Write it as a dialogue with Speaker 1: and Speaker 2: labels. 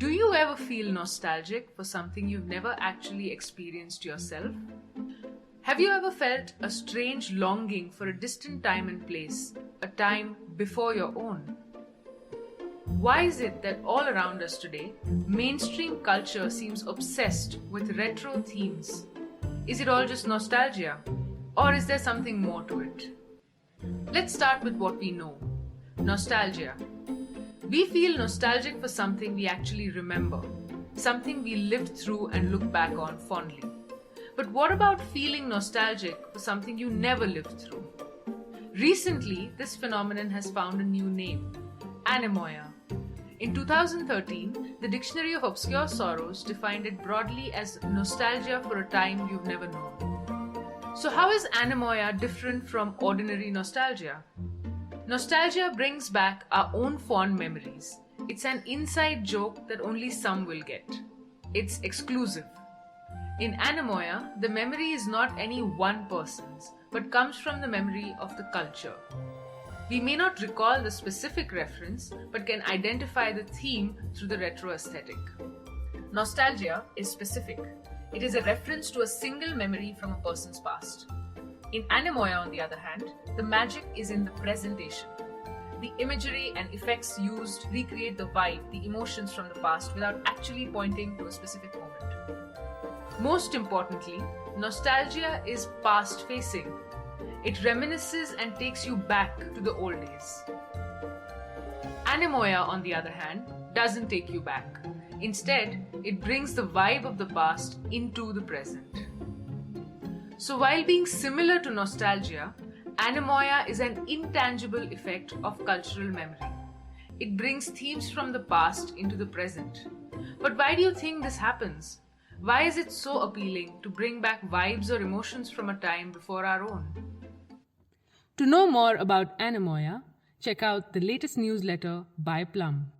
Speaker 1: Do you ever feel nostalgic for something you've never actually experienced yourself? Have you ever felt a strange longing for a distant time and place, a time before your own? Why is it that all around us today, mainstream culture seems obsessed with retro themes? Is it all just nostalgia? Or is there something more to it? Let's start with what we know. Nostalgia. We feel nostalgic for something we actually remember, something we lived through and look back on fondly. But what about feeling nostalgic for something you never lived through? Recently, this phenomenon has found a new name, Anemoia. In 2013, the Dictionary of Obscure Sorrows defined it broadly as nostalgia for a time you've never known. So how is anemoia different from ordinary nostalgia? Nostalgia brings back our own fond memories. It's an inside joke that only some will get. It's exclusive. In anemoia, the memory is not any one person's, but comes from the memory of the culture. We may not recall the specific reference, but can identify the theme through the retro aesthetic. Nostalgia is specific. It is a reference to a single memory from a person's past. In anemoia, on the other hand, the magic is in the presentation. The imagery and effects used recreate the vibe, the emotions from the past without actually pointing to a specific moment. Most importantly, nostalgia is past-facing. It reminisces and takes you back to the old days. Anemoia, on the other hand, doesn't take you back. Instead, it brings the vibe of the past into the present. So while being similar to nostalgia, anemoia is an intangible effect of cultural memory. It brings themes from the past into the present. But why do you think this happens? Why is it so appealing to bring back vibes or emotions from a time before our own?
Speaker 2: To know more about Anemoia, check out the latest newsletter by Plum.